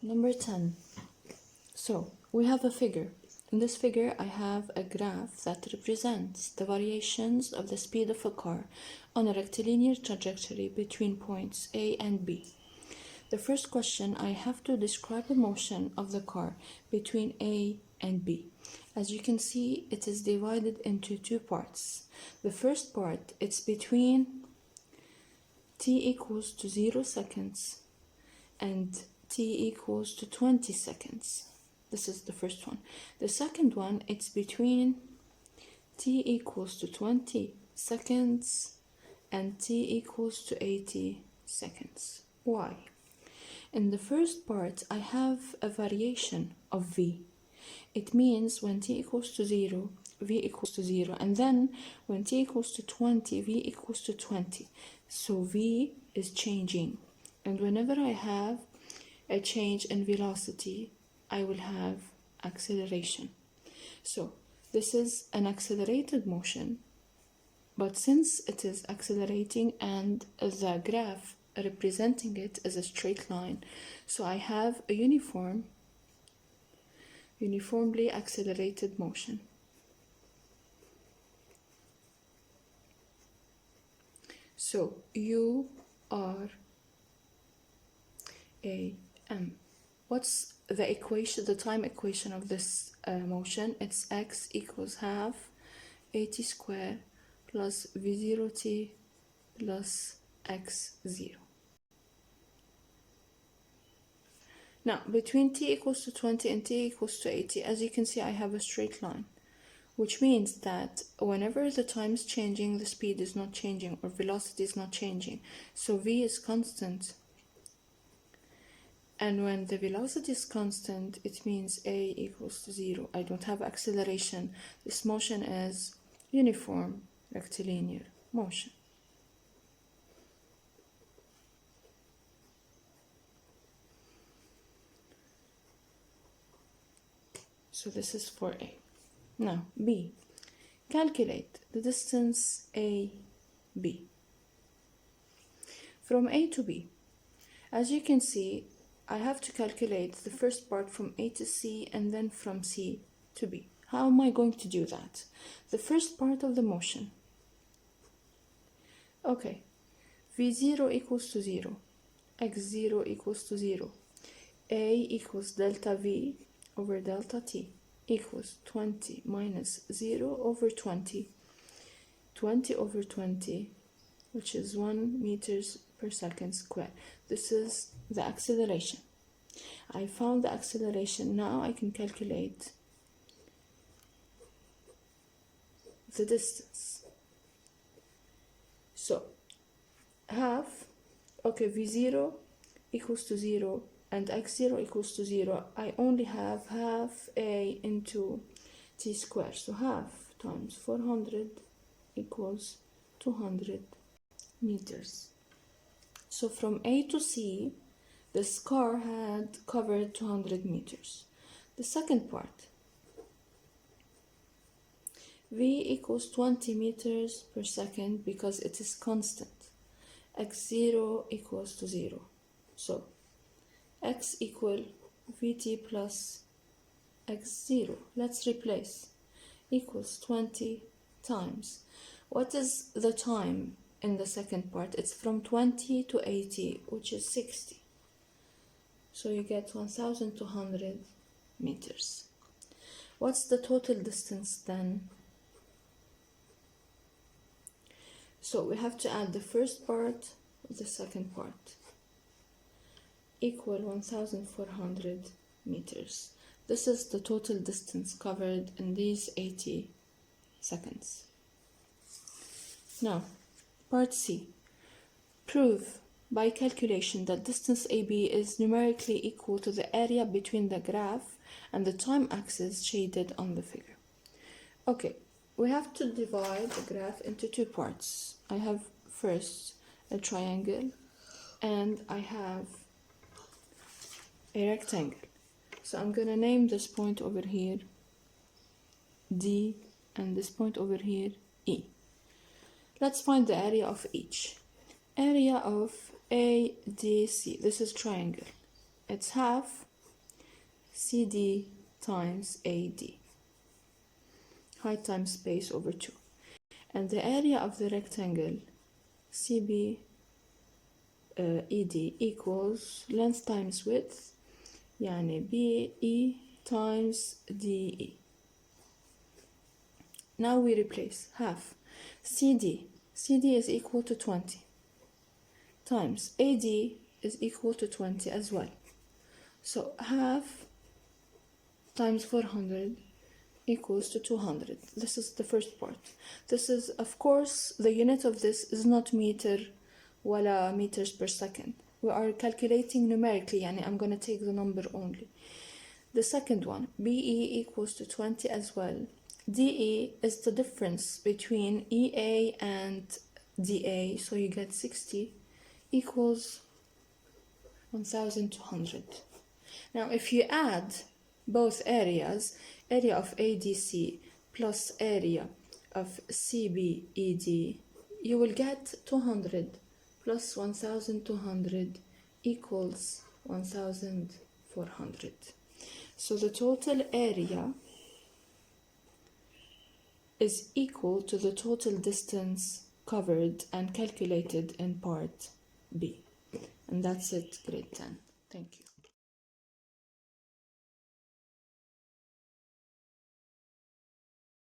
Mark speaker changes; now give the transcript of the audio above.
Speaker 1: Number 10. So we have a figure. In this figure, I have a graph that represents the variations of the speed of a car on a rectilinear trajectory between points A and B. The first question, I have to describe the motion of the car between A and B. As you can see, it is divided into two parts. The first part, it's between t equals to 0 seconds and t equals to 20 seconds. This is the first one. The second one, it's between t equals to 20 seconds and t equals to 80 seconds. Why? In the first part, I have a variation of v. It means when t equals to 0, v equals to 0, and then when t equals to 20, v equals to 20. So v is changing, and whenever I have a change in velocity, I will have acceleration. So this is an accelerated motion, but since it is accelerating and the graph representing it as a straight line, so I have a uniformly accelerated motion. So U R A M. What's the equation, the time equation of this motion? It's x equals half at squared plus v0t plus x0. Now, between t equals to 20 and t equals to 80, as you can see, I have a straight line, which means that whenever the time is changing, the speed is not changing or velocity is not changing. So v is constant. And when the velocity is constant, it means a equals to 0. I don't have acceleration. This motion is uniform rectilinear motion. So this is for A. Now, B. Calculate the distance AB. From A to B, as you can see, I have to calculate the first part from A to C and then from C to B. How am I going to do that? The first part of the motion. Okay, V0 equals to 0, X0 equals to 0, A equals delta V over delta T equals 20 minus 0 over 20, 20 over 20, which is 1 meters per second squared. This is the acceleration. I found the acceleration. Now I can calculate the distance. So half, okay, V0 equals to 0 and x0 equals to 0. I only have half a into t squared. So half times 400 equals 200 meters. So from A to C, this car had covered 200 meters. The second part, V equals 20 meters per second because it is constant. X0 equals to 0. So x equal vt plus x0. Let's replace. Equals 20 times. What is the time in the second part? It's from 20 to 80, which is 60. So you get 1,200 meters. What's the total distance then? So we have to add the first part with the second part. Equal 1,400 meters. This is the total distance covered in these 80 seconds. Now, part C. Prove by calculation that distance AB is numerically equal to the area between the graph and the time axis shaded on the figure. Okay, we have to divide the graph into two parts. I have first a triangle and I have a rectangle. So I'm gonna name this point over here D and this point over here E. Let's find the area of each. Area of ADC, this is triangle. It's half CD times AD, height times base over 2. And the area of the rectangle CB ED equals length times width, يعني BE times DE. Now we replace half CD is equal to 20 times AD is equal to 20 as well. So half times 400 equals to 200. This is the first part. This is, of course, the unit of this is not meter wala meters per second. We are calculating numerically, يعني I'm going to take the number only. The second one, BE equals to 20 as well. DE is the difference between EA and DA, so you get 60 equals 1200. Now if you add both areas, area of ADC plus area of CBED, you will get 200 plus 1200 equals 1400. So the total area is equal to the total distance covered and calculated in part B. And that's it, grade 10. Thank you.